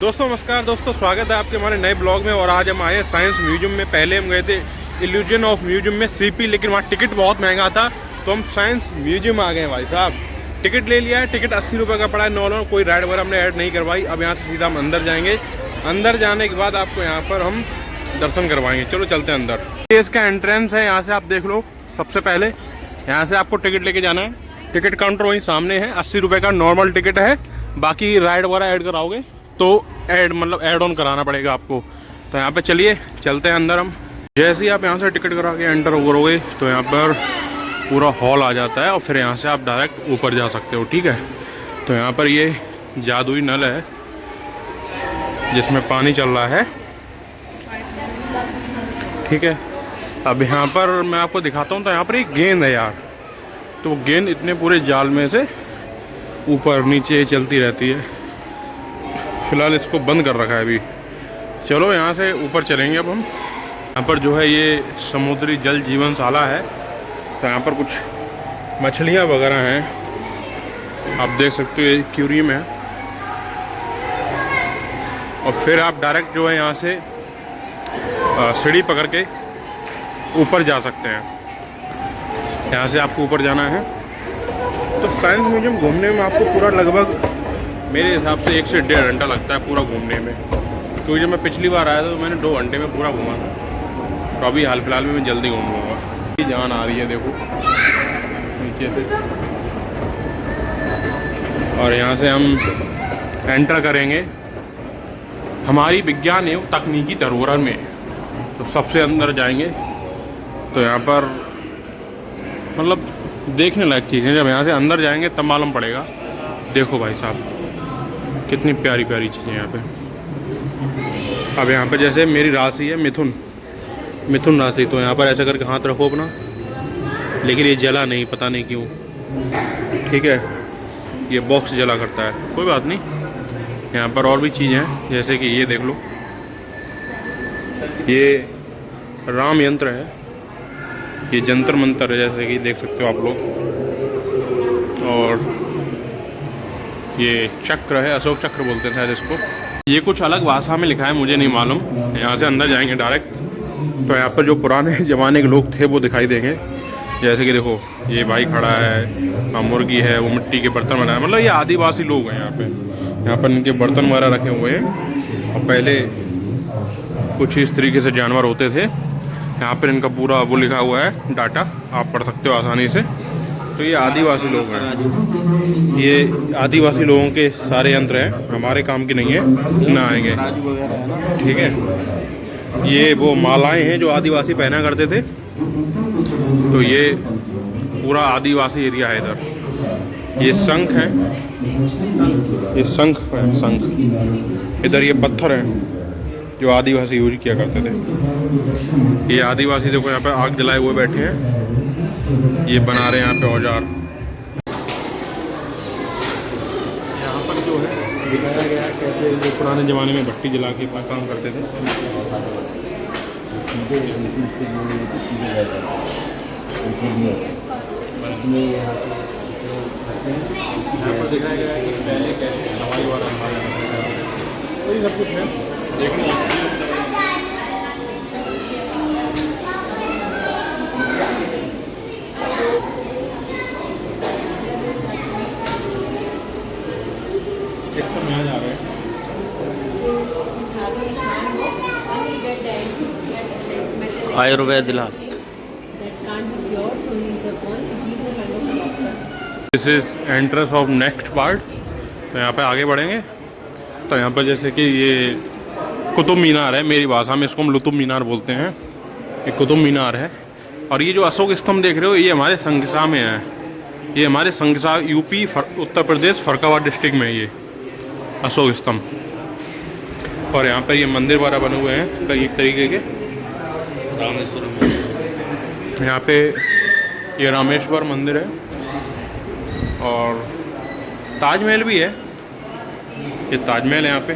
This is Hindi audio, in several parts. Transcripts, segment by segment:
दोस्तों नमस्कार दोस्तों, स्वागत है आपके हमारे नए ब्लॉग में। और आज हम आए साइंस म्यूजियम में। पहले हम गए थे इल्यूजन ऑफ म्यूजियम में सीपी, लेकिन वहाँ टिकट बहुत महंगा था, तो हम साइंस म्यूजियम आ गए हैं। भाई साहब टिकट ले लिया है, टिकट 80 रुपये का पड़ा है नॉर्मल, कोई राइड वगैरह हमने ऐड नहीं करवाई। अब यहाँ से सीधा हम अंदर जाएंगे। अंदर जाने के बाद आपको यहाँ पर हम दर्शन करवाएंगे। चलो चलते हैं अंदर। ये इसका एंट्रेंस है, यहाँ से आप देख लो। सबसे पहले यहाँ से आपको टिकट लेके जाना है। टिकट काउंटर वहीं सामने है, 80 रुपये का नॉर्मल टिकट है। बाकी राइड वगैरह ऐड कराओगे तो ऐड ऑन कराना पड़ेगा आपको। तो यहाँ पे चलिए चलते हैं अंदर हम। जैसे ही आप यहाँ से टिकट करा के एंटर करोगे तो यहाँ पर पूरा हॉल आ जाता है और फिर यहाँ से आप डायरेक्ट ऊपर जा सकते हो। ठीक है, तो यहाँ पर ये जादुई नल है जिसमें पानी चल रहा है। ठीक है, अब यहाँ पर मैं आपको दिखाता हूँ। तो यहाँ पर एक गेंद है यार, तो वो गेंद इतने पूरे जाल में से ऊपर नीचे चलती रहती है। फिलहाल इसको बंद कर रखा है अभी। चलो यहाँ से ऊपर चलेंगे अब हम। यहाँ पर जो है ये समुद्री जल जीवनशाला है, तो यहाँ पर कुछ मछलियाँ वगैरह हैं, आप देख सकते हो। ये एक्वेरियम है। और फिर आप डायरेक्ट जो है यहाँ से सीढ़ी पकड़ के ऊपर जा सकते हैं। यहाँ से आपको ऊपर जाना है। तो साइंस म्यूजियम घूमने में आपको पूरा लगभग मेरे हिसाब से 1 से 1.5 घंटा लगता है पूरा घूमने में, क्योंकि जब मैं पिछली बार आया था तो मैंने 2 घंटे में पूरा घूमा था। तो अभी हाल फिलहाल में मैं जल्दी घूम लूँगा। जान आ रही है देखो नीचे से, और यहाँ से हम एंटर करेंगे हमारी विज्ञान एवं तकनीकी धरोहर में। तो सबसे अंदर जाएंगे तो यहाँ पर मतलब देखने लायक चीज़ें जब यहाँ से अंदर जाएंगे तब मालूम पड़ेगा। देखो भाई साहब कितनी प्यारी प्यारी चीज़ें यहाँ पे। अब यहाँ पे जैसे मेरी राशि है मिथुन राशि, तो यहाँ पर ऐसा करके हाथ रखो अपना, लेकिन ये जला नहीं, पता नहीं क्यों। ठीक है, ये बॉक्स जला करता है, कोई बात नहीं। यहाँ पर और भी चीज़ें हैं, जैसे कि ये देख लो, ये राम यंत्र है, ये जंतर मंतर है, जैसे कि देख सकते हो आप लोग। और ये चक्र है, अशोक चक्र बोलते हैं शायद इसको। ये कुछ अलग भाषा में लिखा है, मुझे नहीं मालूम। यहाँ से अंदर जाएंगे डायरेक्ट, तो यहाँ पर जो पुराने ज़माने के लोग थे वो दिखाई देंगे। जैसे कि देखो ये भाई खड़ा है, मुर्गी है, वो मिट्टी के बर्तन बनाए, मतलब ये आदिवासी लोग हैं यहाँ पे। यहाँ पर इनके बर्तन वगैरह रखे हुए हैं, और पहले कुछ इस तरीके से जानवर होते थे। यहाँ पर इनका पूरा वो लिखा हुआ है, डाटा आप पढ़ सकते हो आसानी से। तो ये आदिवासी लोग हैं, ये आदिवासी लोगों के सारे यंत्र हैं, हमारे काम की नहीं है, ना आएंगे। ठीक है, ये वो मालाएं हैं जो आदिवासी पहना करते थे। तो ये पूरा आदिवासी एरिया है इधर। ये शंख है, ये शंख है, शंख। इधर ये पत्थर हैं जो आदिवासी यूज किया करते थे। ये आदिवासी देखो यहाँ पे आग जलाए हुए बैठे हैं, ये बना रहे हैं यहाँ पे औजार। यहाँ पर जो है दिखाया गया कैसे जो पुराने ज़माने में भट्टी जला के काम करते थे। यहाँ पर दिखाया गया है कि पहले कैसे हवाई वाला ये सब कुछ है देखने। यहाँ जा रहे हैं आयुर्वेद इलाज। This is entrance of next part. तो यहाँ पे आगे बढ़ेंगे तो यहाँ पर जैसे कि ये कुतुब मीनार है, मेरी भाषा में इसको हम लुतुब मीनार बोलते हैं। ये कुतुब मीनार है। और ये जो अशोक स्तंभ देख रहे हो ये हमारे संगसा में है। ये हमारे संगसा यूपी उत्तर प्रदेश फरक्काबाद डिस्ट्रिक्ट में ये अशोक स्तंभ। और यहाँ पर ये मंदिर वगैरह बने हुए हैं कई तरीके के। यहाँ पे ये रामेश्वर मंदिर है, और ताजमहल भी है। ये ताजमहल है यहाँ पे।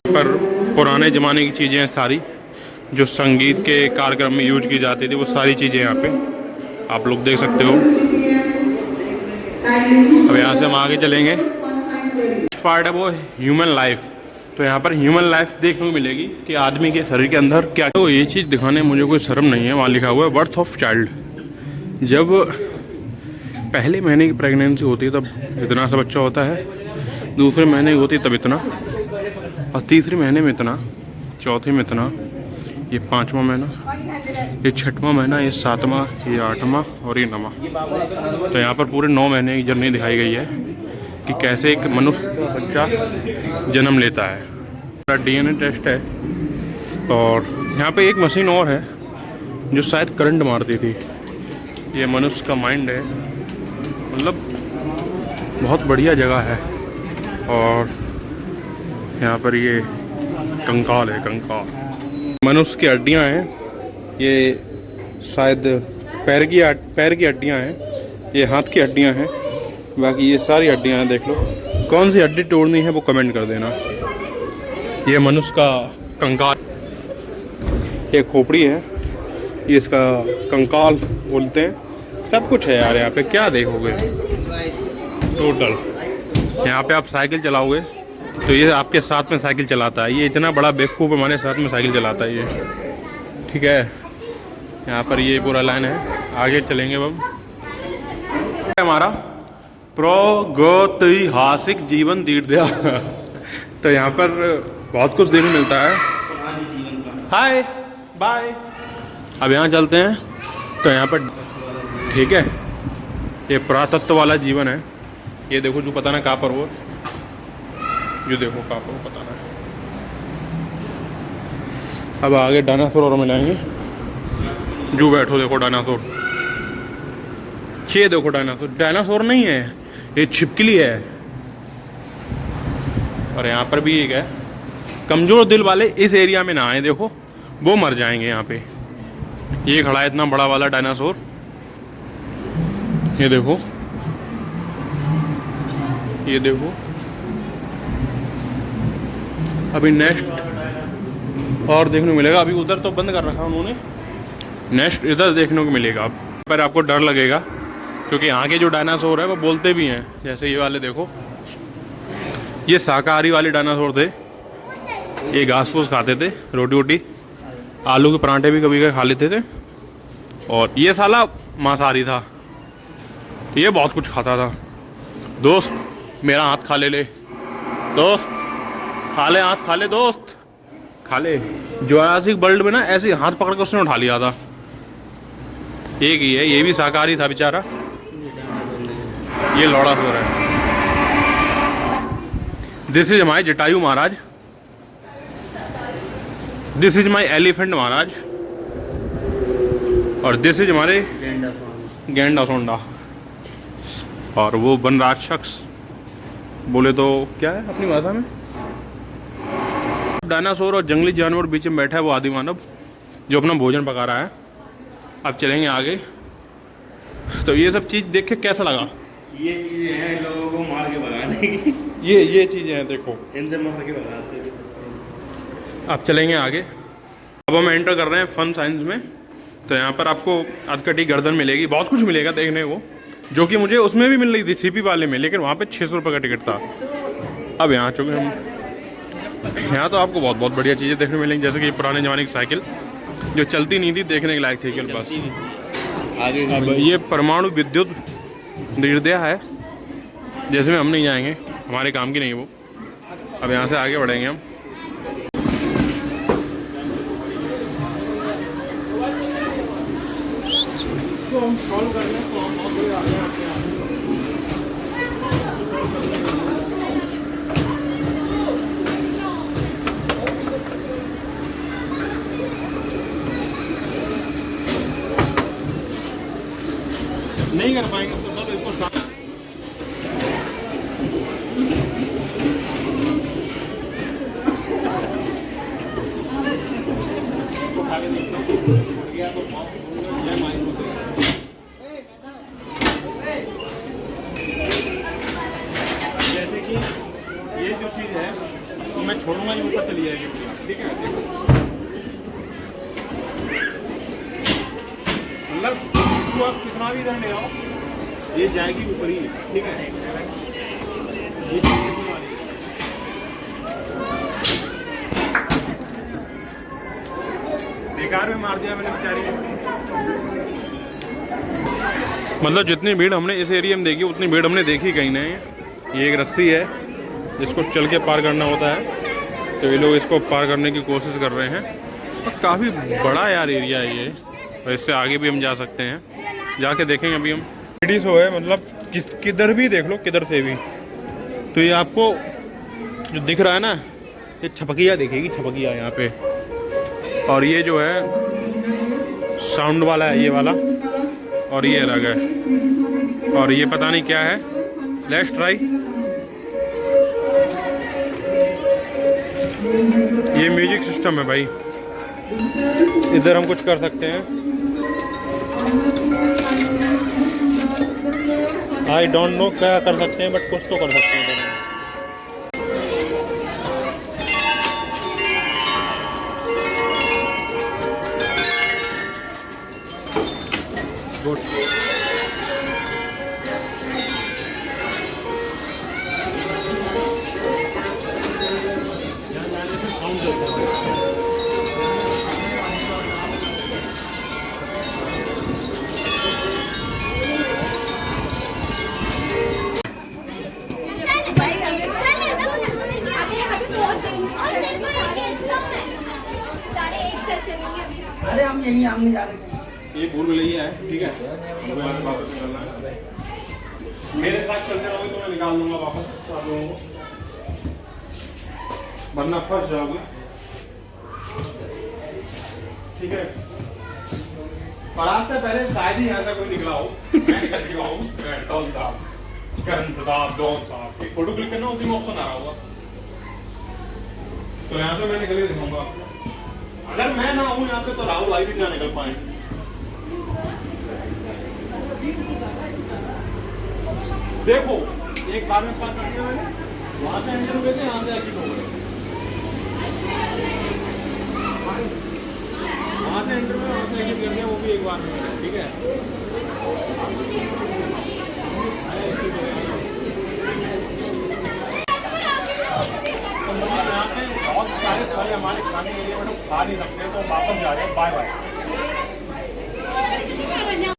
पर पुराने ज़माने की चीज़ें हैं सारी, जो संगीत के कार्यक्रम में यूज की जाती थी, वो सारी चीज़ें यहाँ पे आप लोग देख सकते हो। अब यहाँ से हम आगे चलेंगे। पार्ट है वो ह्यूमन लाइफ। तो यहाँ पर ह्यूमन लाइफ देखने को मिलेगी कि आदमी के शरीर के अंदर क्या। तो ये चीज़ दिखाने मुझे कोई शर्म नहीं है। वहाँ लिखा हुआ है बर्थ ऑफ चाइल्ड। जब पहले महीने की प्रेगनेंसी होती है तब इतना सा बच्चा होता है, दूसरे महीने की होती है तब इतना, और तीसरे महीने में इतना, चौथे में इतना, ये 5वां महीना, ये 6वां महीना, ये 7वां, ये 8वां और ये 9वां। तो यहाँ पर पूरे 9 महीने की जर्नी दिखाई गई है कि कैसे एक मनुष्य का बच्चा जन्म लेता है। डीएनए टेस्ट है। और यहाँ पे एक मशीन और है जो शायद करंट मारती थी। ये मनुष्य का माइंड है, मतलब बहुत बढ़िया जगह है। और यहाँ पर ये कंकाल है, कंकाल मनुष्य की हड्डियाँ हैं। ये शायद पैर की हड्डियाँ हैं, ये हाथ की हड्डियाँ हैं, बाकी ये सारी हड्डियाँ हैं। देख लो कौन सी हड्डी तोड़नी है वो कमेंट कर देना। ये मनुष्य का कंकाल, ये खोपड़ी है, ये इसका कंकाल बोलते हैं। सब कुछ है यार यहाँ पे, क्या देखोगे टोटल। यहाँ पे आप साइकिल चलाओगे तो ये आपके साथ में साइकिल चलाता है। ये इतना बड़ा बेवकूफ़ हमारे साथ में साइकिल चलाता है ये, ठीक है। यहाँ पर ये पूरा लाइन है, आगे चलेंगे अब। हमारा प्रागैतिहासिक जीवन दीर्घया। तो यहाँ पर बहुत कुछ देखने मिलता है। Hi bye. अब यहाँ चलते हैं। तो यहाँ पर ठीक है, ये पुरातत्व वाला जीवन है। ये देखो जो पता ना कहाँ पर वो, जो देखो कहाँ पर वो पता ना। अब आगे डायनासोर और मिलाएंगे। जो बैठो देखो डायनासोर, ये देखो डायनासोर। डायनासोर नहीं है, ये छिपकली है। और यहाँ पर भी एक है। कमज़ोर दिल वाले इस एरिया में ना आए, देखो वो मर जाएंगे। यहाँ पे ये खड़ा है इतना बड़ा वाला डायनासोर, ये देखो, ये देखो। अभी नेक्स्ट और देखने को मिलेगा। अभी उधर तो बंद कर रखा उन्होंने, नेक्स्ट इधर देखने को मिलेगा। पर आपको डर लगेगा क्योंकि यहाँ के जो डायनासोर है वो बोलते भी हैं। जैसे ये वाले देखो, ये शाकाहारी वाले डायनासोर थे। ये घास फूस खाते थे, रोटी वोटी, आलू के पराठे भी कभी कभी खा लेते थे। और ये साला मांसाहारी था, ये बहुत कुछ खाता था। दोस्त मेरा हाथ खा ले, दोस्त खा ले, हाथ खा ले दोस्त, खा ले। जुरासिक वर्ल्ड में ना ऐसे हाथ पकड़ कर उसने उठा लिया था। एक ही है, ये भी शाकाहारी था बेचारा। ये लौड़ा हो रहा है। This is my Jatayu Maharaj, this is my elephant Maharaj, और दिस इज हमारे गेंडा सोंडा। और वो वनराज शख्स बोले तो क्या है अपनी भाषा में, डायनासोर और जंगली जानवर बीच में बैठा है वो आदि मानव जो अपना भोजन पका रहा है। अब चलेंगे आगे। तो ये सब चीज़ देख के कैसा लगा? ये चीज़ें हैं लोगों को मार के भगाने की। ये चीज़ें हैं, देखो इनसे मार के भगाते हैं। अब चलेंगे आगे। अब हम एंटर कर रहे हैं फन साइंस में। तो यहाँ पर आपको अधकटी गर्दन मिलेगी, बहुत कुछ मिलेगा देखने को, जो कि मुझे उसमें भी मिल रही थी सीपी वाले में, लेकिन वहाँ पे 600 रुपये का टिकट था। अब यहाँ चुके हम, यहाँ तो आपको बहुत बहुत बढ़िया चीज़ें देखने मिलेंगी। जैसे कि पुराने ज़माने की साइकिल जो चलती नहीं थी, देखने के लायक थी केवल बस। आगे अब ये परमाणु विद्युत निर्दया है, जैसे में हम नहीं जाएंगे, हमारे काम की नहीं वो। अब यहाँ से आगे बढ़ेंगे हम। तो हम सॉल्व कर लें तो हम आगे आते हैं। नहीं कर पाएंगे तो सब इसको जैसे कि ये जो चीज़ है तो मैं छोड़ूंगा, ये ऊपर चली जाएगी, ठीक है। मतलब इसको आप कितना भी इधर ले आओ, ये जाएगी ऊपर ही, ठीक है। ये चीज़ वाली मार दिया मैंने बेचारी को। मतलब जितनी भीड़ हमने इस एरिया में देखी उतनी भीड़ हमने देखी कहीं नहीं। ये एक रस्सी है जिसको चल के पार करना होता है, तो ये लोग इसको पार करने की कोशिश कर रहे हैं। और काफ़ी बड़ा यार एरिया है ये, और इससे आगे भी हम जा सकते हैं, जाके देखेंगे अभी हम। सीढ़ी सो है, मतलब किधर भी देख लो, किधर से भी। तो ये आपको जो दिख रहा है ना, ये छपकिया दिखेगी, छपकिया यहाँ पे। और ये जो है साउंड वाला है, ये वाला, और ये अलग है, और ये पता नहीं क्या है। Let's try. ये म्यूजिक सिस्टम है भाई, इधर हम कुछ कर सकते हैं। आई डोंट नो क्या कर सकते हैं, बट कुछ तो कर सकते हैं। गुड। अरे हम यही हम नहीं जा रहे। ये भूल भुलैया है, ठीक है, हमें आज वापस निकलना है। मेरे साथ चलते रहोगे तो मैं निकाल दूंगा वापस आप लोगों को, वरना फंस जाओगे, ठीक है। और आज से पहले शायद ही यहाँ से कोई निकला हो, मैं निकल चुका हूँ। डॉन साहब, करण प्रताप, डॉन साहब, एक फोटो क्लिक करना, उसी में ऑप्शन आ रहा होगा, तो यहाँ से मैं निकल के दिखाऊंगा आपको। अगर मैं ना हूँ यहाँ पे तो राहुल भाई भी ना निकल पाए। देखो एक बार में पास कर दिया मैंने, वहां से एंटर हुए थे, यहाँ से एग्जिट हो गए। वहां से एंटर हुए, वहां से एग्जिट कर दिया, वो भी एक बार में, ठीक है। तो मतलब यहाँ पे बहुत सारे फल हमारे खाने के लिए, बट हम खा नहीं सकते, तो वापस जा रहे हैं। Bye bye.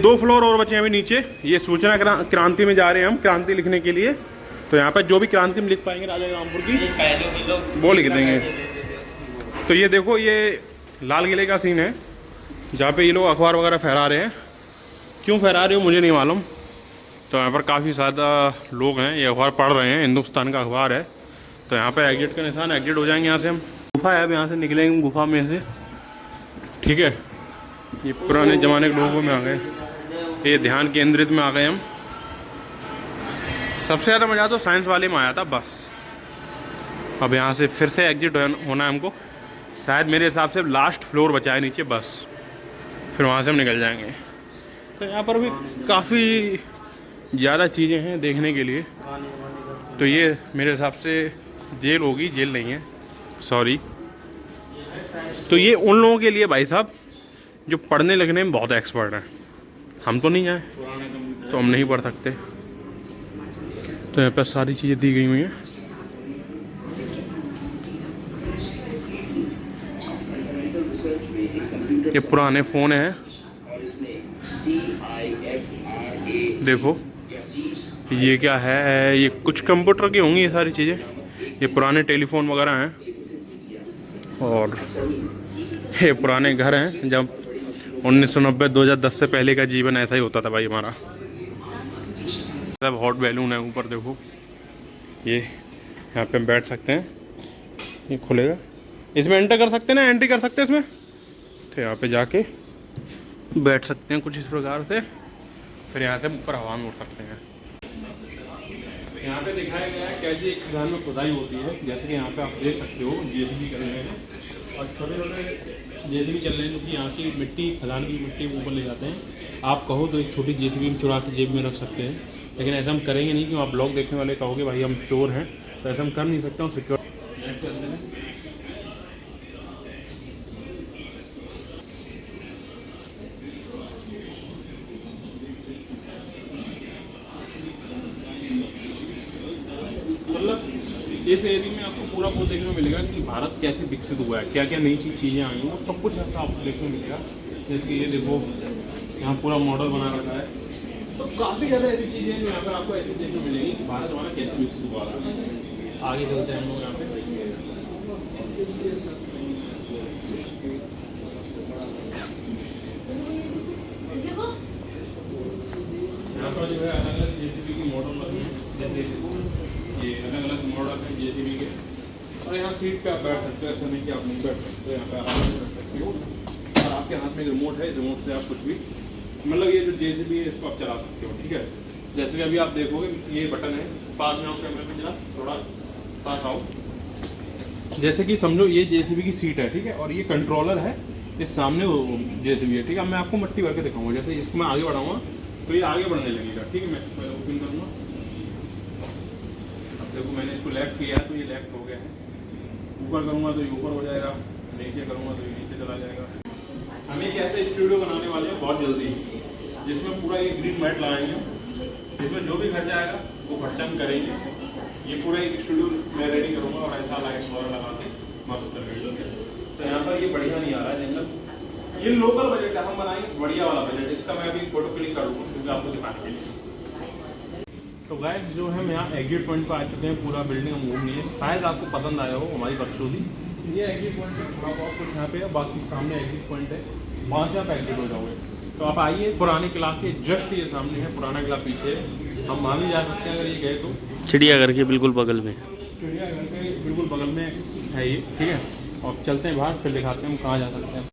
2 फ्लोर और बचे हैं अभी नीचे। ये सूचना क्रांति में जा रहे हैं हम, क्रांति लिखने के लिए। तो यहाँ पर जो भी क्रांति में लिख पाएंगे राजा रामपुर की, वो लिख देंगे। तो ये देखो, ये लाल किले का सीन है, जहाँ पे ये लोग अखबार वगैरह फहरा रहे हैं। क्यों फहरा रहे हो मुझे नहीं मालूम। तो यहाँ पर काफ़ी ज़्यादा लोग हैं, ये अखबार पढ़ रहे हैं, हिंदुस्तान का अखबार है। तो यहाँ पे एग्जिट का निशान, एग्जिट हो जाएंगे यहाँ से हम। गुफा है, अब यहाँ से निकलेंगे गुफा में से, ठीक है। ये पुराने ज़माने के लोगों में आ गए, ये ध्यान केंद्रित में आ गए हम। सबसे ज़्यादा मज़ा तो साइंस वाले में आया था बस। अब यहाँ से फिर से एग्जिट होना है हमको। शायद मेरे हिसाब से लास्ट फ्लोर बचा है नीचे, बस फिर वहाँ से हम निकल जाएंगे। तो यहाँ पर भी काफ़ी ज़्यादा चीज़ें हैं देखने के लिए। तो ये मेरे हिसाब से जेल होगी, जेल नहीं है, सॉरी। तो ये उन लोगों के लिए भाई साहब जो पढ़ने लिखने में बहुत एक्सपर्ट हैं। हम तो नहीं जाए, तो हम नहीं पढ़ सकते। तो यहाँ पर सारी चीज़ें दी गई हुई हैं। ये पुराने फ़ोन हैं, देखो ये क्या है, ये कुछ कंप्यूटर की होंगी ये सारी चीज़ें। ये पुराने टेलीफोन वगैरह हैं, और ये पुराने घर हैं, जब 1990-2010 से पहले का जीवन ऐसा ही होता था भाई हमारा। सब हॉट बैलून है ऊपर, देखो ये यहाँ पे हम बैठ सकते हैं, ये खुलेगा, इसमें एंटर कर सकते हैं ना, एंट्री कर सकते हैं इसमें। तो यहाँ पे जाके बैठ सकते हैं कुछ इस प्रकार से, फिर यहाँ से ऊपर हवा में उड़ सकते हैं। यहाँ पे दिखाया गया है कैसे एक खदान में खुदाई होती है। जैसे कि यहाँ पे आप देख सकते हो जेसीबी कर रहे हैं, और छोटे छोटे जेसीबी चल रहे हैं, क्योंकि यहाँ की मिट्टी, खदान की मिट्टी ऊपर ले जाते हैं। आप कहो तो एक छोटी जेसीबी में चुरा के जेब में रख सकते हैं, लेकिन ऐसा हम करेंगे नहीं, क्योंकि आप ब्लॉग देखने वाले कहोगे भाई हम चोर हैं, तो ऐसा हम कर नहीं सकते। सिक्योर मतलब इस एरिया में आपको पूरा वो देखने को मिलेगा कि भारत कैसे विकसित हुआ है, क्या क्या नई चीज़ें आई हैं, वो सब कुछ आपको देखने को मिलेगा। जैसे ये देखो यहाँ पूरा मॉडल बना रखा है। तो काफ़ी ज़्यादा ऐसी चीज़ें हैं जो यहाँ पर आपको ऐसी देखने मिलेंगी। भारत हमारा कैसे विकसित हुआ है, आगे चलते हैं हम लोग यहाँ पे। यहाँ पर जो है अलग अलग जेसीबी की मॉडल लगे हैं, जैसे ये अलग अलग मॉडल हैं जेसीबी के। और यहाँ सीट पे आप बैठ सकते हो, ऐसा नहीं कि आप नहीं बैठ सकते, यहाँ पे आराम से बैठ सकते हो। और आपके हाथ में एक रिमोट है, रिमोट से आप कुछ भी मतलब ये जो जेसीबी है इसको आप चला सकते हो, ठीक है। जैसे कि अभी आप देखोगे ये बटन है, पास में आओ कैमरे में, जरा थोड़ा पास आओ। जैसे कि समझो ये जेसीबी की सीट है, ठीक है, और ये कंट्रोलर है, इस सामने वो जेसीबी है, ठीक है। अब मैं आपको मट्टी भर के दिखाऊंगा। जैसे इसको मैं आगे बढ़ाऊंगा तो ये आगे बढ़ने लगेगा, ठीक है। मैं ओपन करूँगा, अब देखो मैंने इसको लेफ्ट किया है तो ये लेफ्ट हो गया है। ऊपर करूँगा तो ये ऊपर हो जाएगा, नीचे करूँगा तो ये नीचे चला जाएगा। हम एक ऐसे स्टूडियो बनाने वाले हैं बहुत जल्दी, जिसमें पूरा ये ग्रीन मैट लगाएंगे, जिसमें जो भी खर्चा आएगा वो खर्चा हम करेंगे। ये पूरा एक स्टूडियो मैं रेडी करूँगा और ऐसा लाइट वगैरह लगा के मस्त करेंगे। तो यहाँ पर ये बढ़िया नहीं आ रहा है जंगल, ये लोकल बजट है, हम बनाएंगे बढ़िया वाला बजट। इसका मैं अभी फोटो क्लिक करूँगा क्योंकि आपको दिखाने के लिए। तो गाइस जो है हम यहाँ एग्जिट पॉइंट पर आ चुके हैं, पूरा बिल्डिंग हम घूम लिए। शायद आपको पसंद आया हो हमारी बकचोदी। ये एग्जिट पॉइंट है, थोड़ा बहुत कुछ यहाँ पे है, बाकी सामने एग्जिट पॉइंट है, वहाँ से आप एग्जिट हो जाओगे। तो आप आइए, पुराने किला के जस्ट ये सामने है, पुराना किला पीछे है, हम वहाँ भी जा सकते हैं अगर ये गए तो। चिड़ियाघर के बिल्कुल बगल में, चिड़ियाघर के बिल्कुल बगल में है ये, ठीक है। और चलते हैं बाहर, फिर दिखाते हैं हम कहाँ जा सकते हैं।